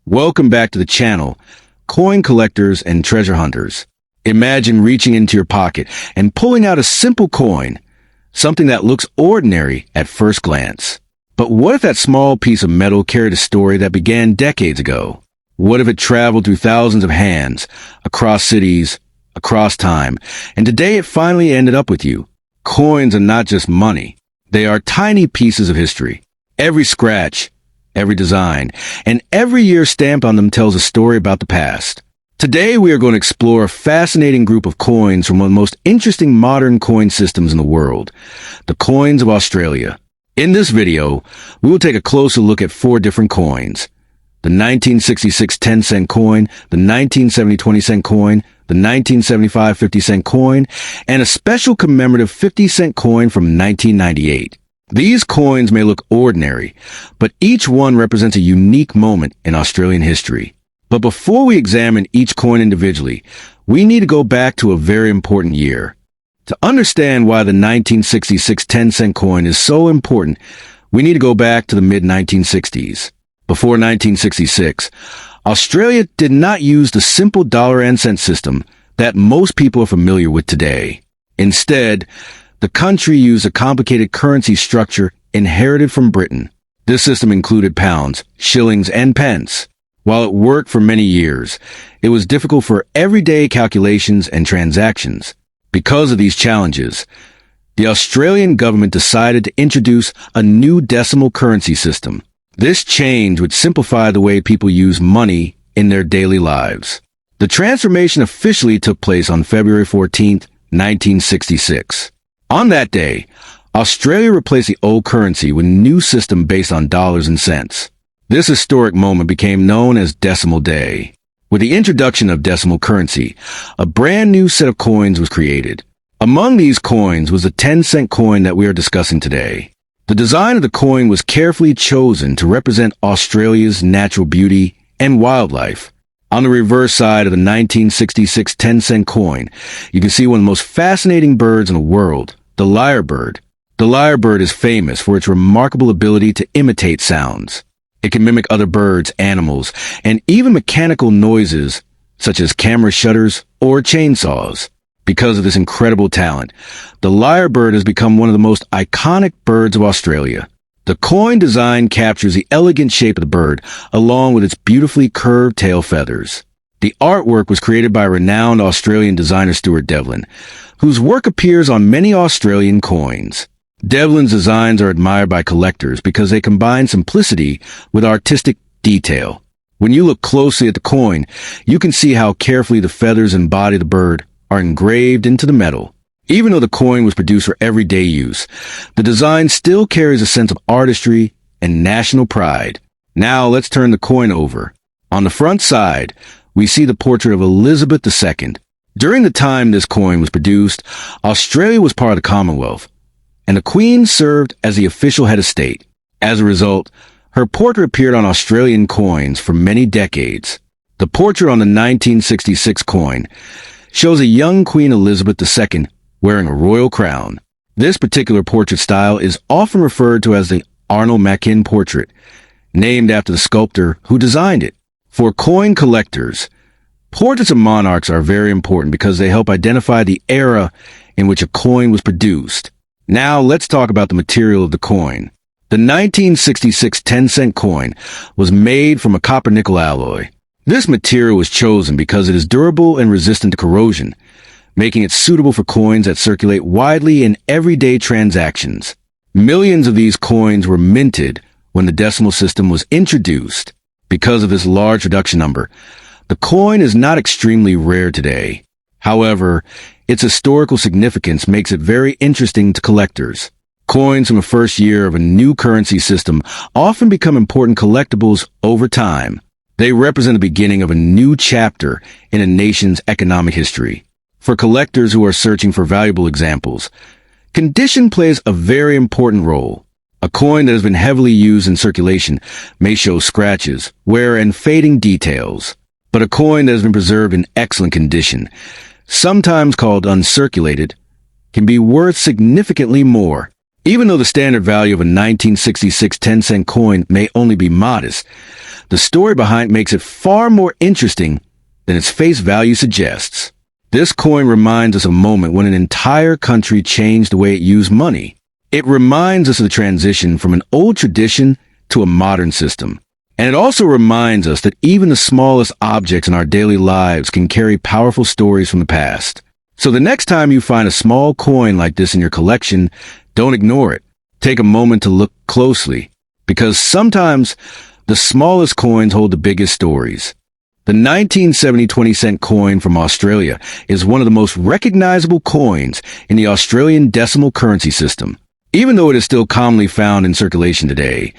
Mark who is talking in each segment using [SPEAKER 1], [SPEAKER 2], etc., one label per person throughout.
[SPEAKER 1] Welcome back to the channel, Coin Collectors and Treasure Hunters. Imagine reaching into your pocket and pulling out a simple coin, something that looks ordinary at first glance. But what if that small piece of metal carried a story that began decades ago? What if it traveled through thousands of hands, across cities, across time, and today it finally ended up with you? Coins are not just money. They are tiny pieces of history. Every scratch, every design, and every year stamped on them tells a story about the past. Today we are going to explore a fascinating group of coins from one of the most interesting modern coin systems in the world, the coins of Australia. In this video, we will take a closer look at 4 different coins: the 1966 10-cent coin, the 1970 20-cent coin, the 1975 50-cent coin, and a special commemorative 50-cent coin from 1998. These coins may look ordinary, but each one represents a unique moment in Australian history. But before we examine each coin individually, we need to go back to a very important year. To understand why the 1966 10-cent coin is so important, we need to go back to the mid-1960s. Before 1966, Australia did not use the simple dollar and cent system that most people are familiar with today. Instead, the country used a complicated currency structure inherited from Britain. This system included pounds, shillings, and pence. While it worked for many years, it was difficult for everyday calculations and transactions. Because of these challenges, the Australian government decided to introduce a new decimal currency system. This change would simplify the way people use money in their daily lives. The transformation officially took place on February 14, 1966. On that day, Australia replaced the old currency with a new system based on dollars and cents. This historic moment became known as Decimal Day. With the introduction of decimal currency, a brand new set of coins was created. Among these coins was the 10-cent coin that we are discussing today. The design of the coin was carefully chosen to represent Australia's natural beauty and wildlife. On the reverse side of the 1966 10-cent coin, you can see one of the most fascinating birds in the world, the lyrebird. The lyrebird is famous for its remarkable ability to imitate sounds. It can mimic other birds, animals, and even mechanical noises, such as camera shutters or chainsaws. Because of this incredible talent, the lyrebird has become one of the most iconic birds of Australia. The coin design captures the elegant shape of the bird, along with its beautifully curved tail feathers. The artwork was created by renowned Australian designer Stuart Devlin, whose work appears on many Australian coins. Devlin's designs are admired by collectors because they combine simplicity with artistic detail. When you look closely at the coin, you can see how carefully the feathers and body of the bird are engraved into the metal. Even though the coin was produced for everyday use, the design still carries a sense of artistry and national pride. Now let's turn the coin over. On the front side, we see the portrait of Elizabeth II. During the time this coin was produced, Australia was part of the Commonwealth, and the Queen served as the official head of state. As a result, her portrait appeared on Australian coins for many decades. The portrait on the 1966 coin shows a young Queen Elizabeth II wearing a royal crown. This particular portrait style is often referred to as the Arnold Machin portrait, named after the sculptor who designed it. For coin collectors, portraits of monarchs are very important because they help identify the era in which a coin was produced. Now let's talk about the material of the coin. The 1966 10-cent coin was made from a copper-nickel alloy. This material was chosen because it is durable and resistant to corrosion, making it suitable for coins that circulate widely in everyday transactions. Millions of these coins were minted when the decimal system was introduced. Because of this large reduction number, the coin is not extremely rare today. However, its historical significance makes it very interesting to collectors. Coins from the first year of a new currency system often become important collectibles over time. They represent the beginning of a new chapter in a nation's economic history. For collectors who are searching for valuable examples, condition plays a very important role. A coin that has been heavily used in circulation may show scratches, wear, and fading details. But a coin that has been preserved in excellent condition, sometimes called uncirculated, can be worth significantly more. Even though the standard value of a 1966 10-cent coin may only be modest, the story behind it makes it far more interesting than its face value suggests. This coin reminds us of a moment when an entire country changed the way it used money. It reminds us of the transition from an old tradition to a modern system. And it also reminds us that even the smallest objects in our daily lives can carry powerful stories from the past. So the next time you find a small coin like this in your collection, don't ignore it. Take a moment to look closely, because sometimes the smallest coins hold the biggest stories. The 1970 20-cent coin from Australia is one of the most recognizable coins in the Australian decimal currency system. Even though it is still commonly found in circulation today,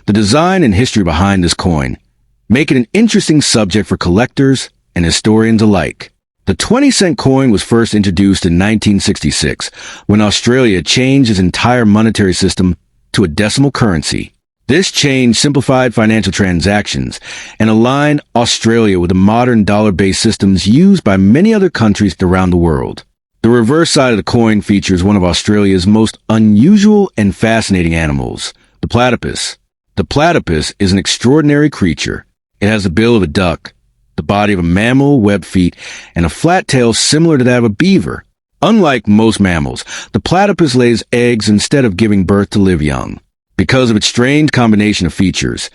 [SPEAKER 1] the design and history behind this coin make it an interesting subject for collectors and historians alike. The 20-cent coin was first introduced in 1966 when Australia changed its entire monetary system to a decimal currency. This change simplified financial transactions and aligned Australia with the modern dollar-based systems used by many other countries around the world. The reverse side of the coin features one of Australia's most unusual and fascinating animals, the platypus. The platypus is an extraordinary creature. It has the bill of a duck, the body of a mammal, webbed feet, and a flat tail similar to that of a beaver. Unlike most mammals, the platypus lays eggs instead of giving birth to live young. Because of its strange combination of features,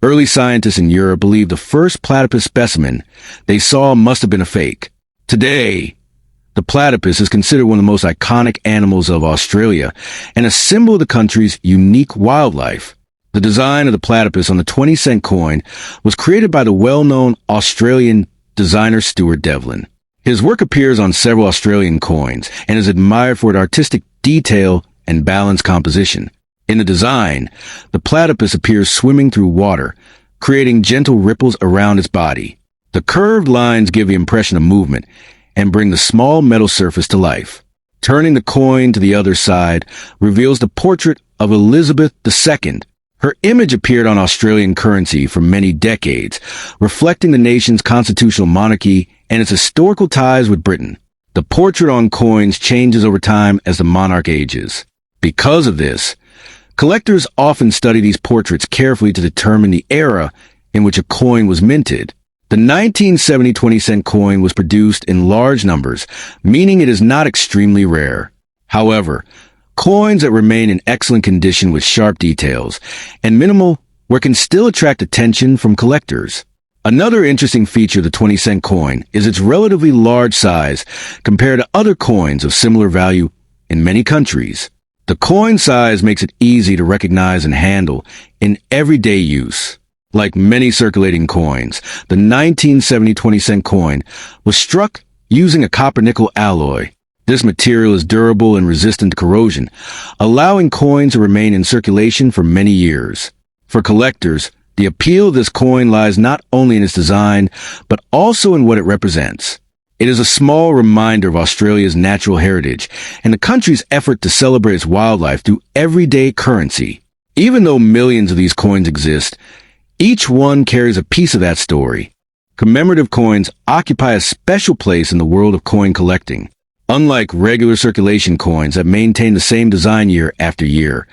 [SPEAKER 1] early scientists in Europe believed the first platypus specimen they saw must have been a fake. Today, the platypus is considered one of the most iconic animals of Australia and a symbol of the country's unique wildlife. The design of the platypus on the 20-cent coin was created by the well-known Australian designer Stuart Devlin. His work appears on several Australian coins and is admired for its artistic detail and balanced composition. In the design, the platypus appears swimming through water, creating gentle ripples around its body. The curved lines give the impression of movement and bring the small metal surface to life. Turning the coin to the other side reveals the portrait of Elizabeth II. Her image appeared on Australian currency for many decades, reflecting the nation's constitutional monarchy and its historical ties with Britain. The portrait on coins changes over time as the monarch ages. Because of this, collectors often study these portraits carefully to determine the era in which a coin was minted. The 1970 20-cent coin was produced in large numbers, meaning it is not extremely rare. However, coins that remain in excellent condition with sharp details and minimal work can still attract attention from collectors. Another interesting feature of the 20-cent coin is its relatively large size compared to other coins of similar value in many countries. The coin size makes it easy to recognize and handle in everyday use. Like many circulating coins, the 1970 20-cent coin was struck using a copper-nickel alloy. This material is durable and resistant to corrosion, allowing coins to remain in circulation for many years. For collectors, the appeal of this coin lies not only in its design, but also in what it represents. It is a small reminder of Australia's natural heritage and the country's effort to celebrate its wildlife through everyday currency. Even though millions of these coins exist, each one carries a piece of that story. Commemorative coins occupy a special place in the world of coin collecting. Unlike regular circulation coins that maintain the same design year after year,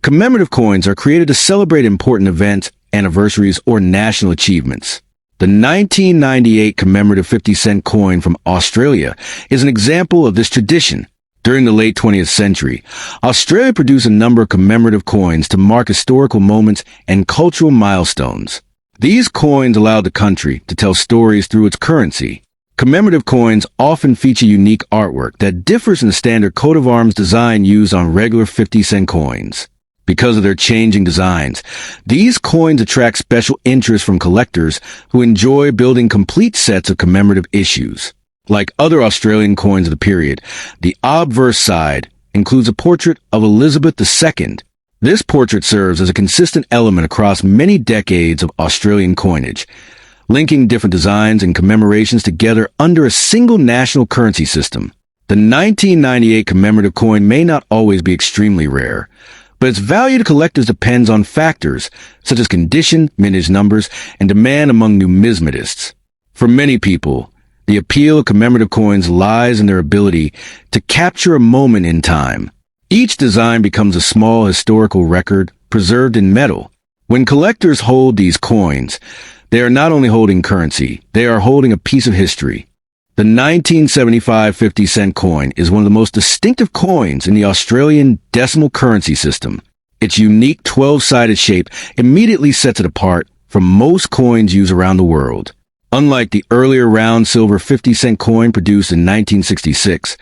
[SPEAKER 1] commemorative coins are created to celebrate important events, anniversaries, or national achievements. The 1998 commemorative 50-cent coin from Australia is an example of this tradition. During the late 20th century, Australia produced a number of commemorative coins to mark historical moments and cultural milestones. These coins allowed the country to tell stories through its currency. Commemorative coins often feature unique artwork that differs from the standard coat of arms design used on regular 50-cent coins. Because of their changing designs, these coins attract special interest from collectors who enjoy building complete sets of commemorative issues. Like other Australian coins of the period, the obverse side includes a portrait of Elizabeth II. This portrait serves as a consistent element across many decades of Australian coinage, linking different designs and commemorations together under a single national currency system. The 1998 commemorative coin may not always be extremely rare, but its value to collectors depends on factors such as condition, mintage numbers, and demand among numismatists. For many people, the appeal of commemorative coins lies in their ability to capture a moment in time. Each design becomes a small historical record preserved in metal. When collectors hold these coins, they are not only holding currency, they are holding a piece of history. The 1975 50-cent coin is one of the most distinctive coins in the Australian decimal currency system. Its unique 12-sided shape immediately sets it apart from most coins used around the world. Unlike the earlier round silver 50-cent coin produced in 1966,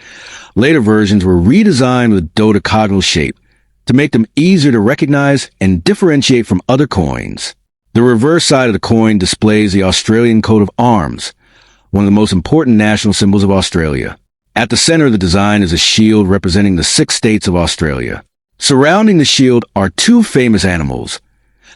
[SPEAKER 1] later versions were redesigned with dodecagonal shape to make them easier to recognize and differentiate from other coins. The reverse side of the coin displays the Australian coat of arms, one of the most important national symbols of Australia. At the center of the design is a shield representing the 6 states of Australia. Surrounding the shield are 2 famous animals,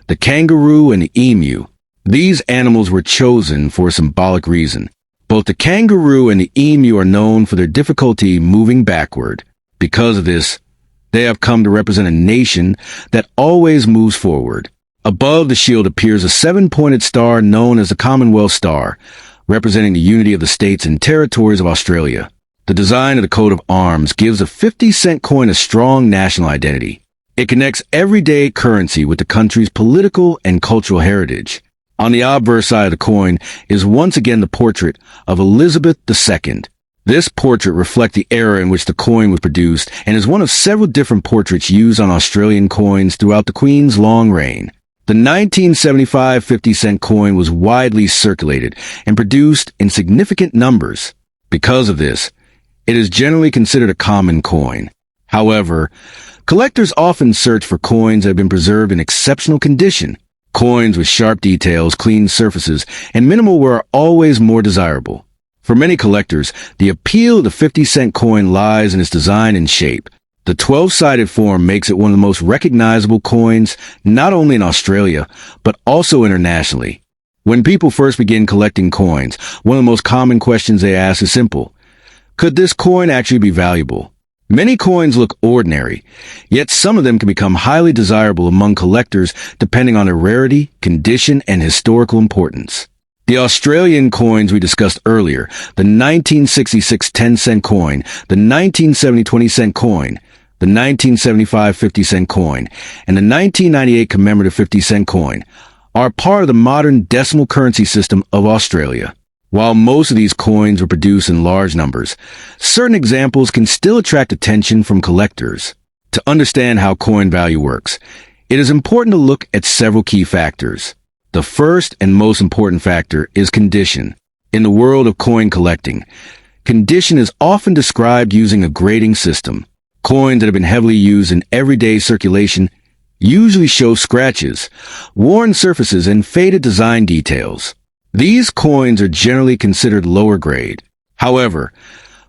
[SPEAKER 1] the kangaroo and the emu. These animals were chosen for a symbolic reason. Both the kangaroo and the emu are known for their difficulty moving backward. Because of this, they have come to represent a nation that always moves forward. Above the shield appears a 7-pointed star known as the Commonwealth Star, representing the unity of the states and territories of Australia. The design of the coat of arms gives a 50-cent coin a strong national identity. It connects everyday currency with the country's political and cultural heritage. On the obverse side of the coin is once again the portrait of Elizabeth II. This portrait reflects the era in which the coin was produced and is one of several different portraits used on Australian coins throughout the Queen's long reign. The 1975 50-cent coin was widely circulated and produced in significant numbers. Because of this, it is generally considered a common coin. However, collectors often search for coins that have been preserved in exceptional condition. Coins with sharp details, clean surfaces, and minimal wear are always more desirable. For many collectors, the appeal of the 50-cent coin lies in its design and shape. The 12-sided form makes it one of the most recognizable coins, not only in Australia, but also internationally. When people first begin collecting coins, one of the most common questions they ask is simple. Could this coin actually be valuable? Many coins look ordinary, yet some of them can become highly desirable among collectors depending on their rarity, condition, and historical importance. The Australian coins we discussed earlier, the 1966 10-cent coin, the 1970 20-cent coin, the 1975 50-cent coin, and the 1998 commemorative 50-cent coin, are part of the modern decimal currency system of Australia. While most of these coins were produced in large numbers, certain examples can still attract attention from collectors. To understand how coin value works, it is important to look at several key factors. The first and most important factor is condition. In the world of coin collecting, condition is often described using a grading system. Coins that have been heavily used in everyday circulation usually show scratches, worn surfaces, and faded design details. These coins are generally considered lower grade. However,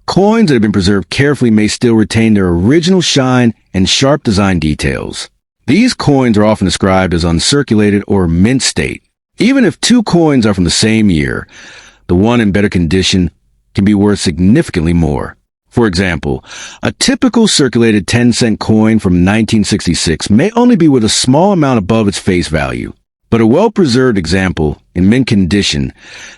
[SPEAKER 1] coins that have been preserved carefully may still retain their original shine and sharp design details. These coins are often described as uncirculated or mint state. Even if 2 coins are from the same year, the one in better condition can be worth significantly more. For example, a typical circulated 10-cent coin from 1966 may only be worth a small amount above its face value. But a well-preserved example, in mint condition,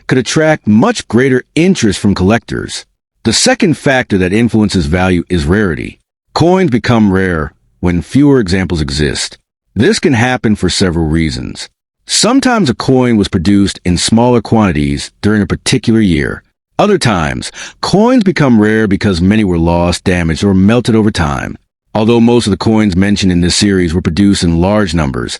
[SPEAKER 1] could attract much greater interest from collectors. The second factor that influences value is rarity. Coins become rare when fewer examples exist. This can happen for several reasons. Sometimes a coin was produced in smaller quantities during a particular year. Other times, coins become rare because many were lost, damaged, or melted over time. Although most of the coins mentioned in this series were produced in large numbers,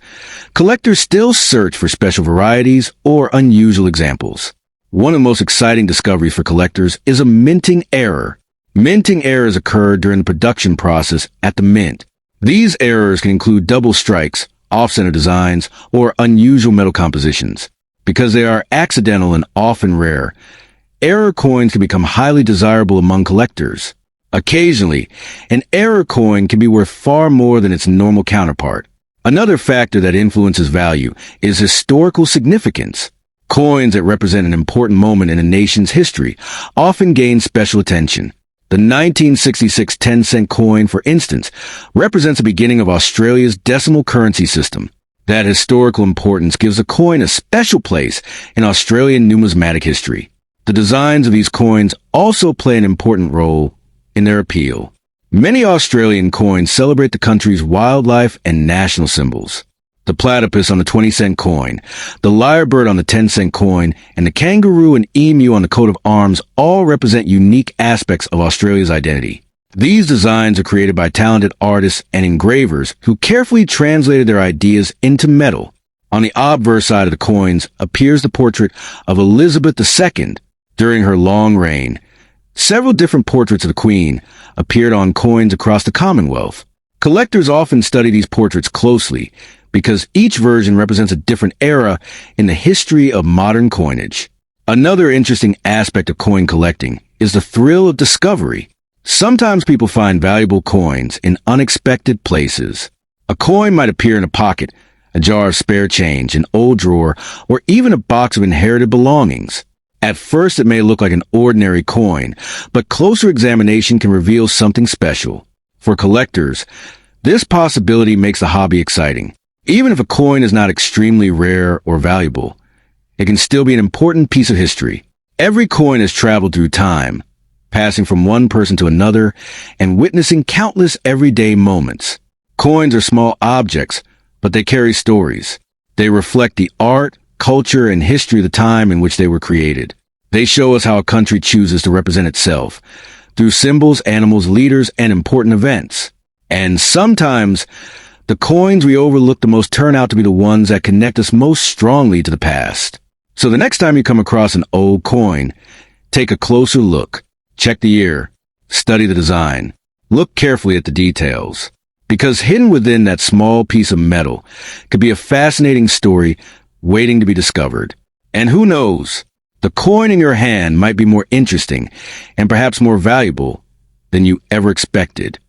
[SPEAKER 1] collectors still search for special varieties or unusual examples. One of the most exciting discoveries for collectors is a minting error. Minting errors occur during the production process at the mint. These errors can include double strikes, off-center designs, or unusual metal compositions. Because they are accidental and often rare, error coins can become highly desirable among collectors. Occasionally, an error coin can be worth far more than its normal counterpart. Another factor that influences value is historical significance. Coins that represent an important moment in a nation's history often gain special attention. The 1966 10-cent coin, for instance, represents the beginning of Australia's decimal currency system. That historical importance gives the coin a special place in Australian numismatic history. The designs of these coins also play an important role in their appeal. Many Australian coins celebrate the country's wildlife and national symbols. The platypus on the 20-cent coin, the lyrebird on the 10-cent coin, and the kangaroo and emu on the coat of arms all represent unique aspects of Australia's identity. These designs are created by talented artists and engravers who carefully translated their ideas into metal. On the obverse side of the coins appears the portrait of Elizabeth II during her long reign. Several different portraits of the Queen appeared on coins across the Commonwealth. Collectors often study these portraits closely because each version represents a different era in the history of modern coinage. Another interesting aspect of coin collecting is the thrill of discovery. Sometimes people find valuable coins in unexpected places. A coin might appear in a pocket, a jar of spare change, an old drawer, or even a box of inherited belongings. At first, it may look like an ordinary coin, but closer examination can reveal something special. For collectors, this possibility makes the hobby exciting. Even if a coin is not extremely rare or valuable, it can still be an important piece of history. Every coin has traveled through time, passing from one person to another and witnessing countless everyday moments. Coins are small objects, but they carry stories. They reflect the art, culture, and history of the time in which they were created. They show us how a country chooses to represent itself through symbols, animals, leaders, and important events. And sometimes, the coins we overlook the most turn out to be the ones that connect us most strongly to the past. So the next time you come across an old coin, take a closer look. Check the year. Study the design. Look carefully at the details. Because hidden within that small piece of metal could be a fascinating story waiting to be discovered. And who knows, the coin in your hand might be more interesting and perhaps more valuable than you ever expected.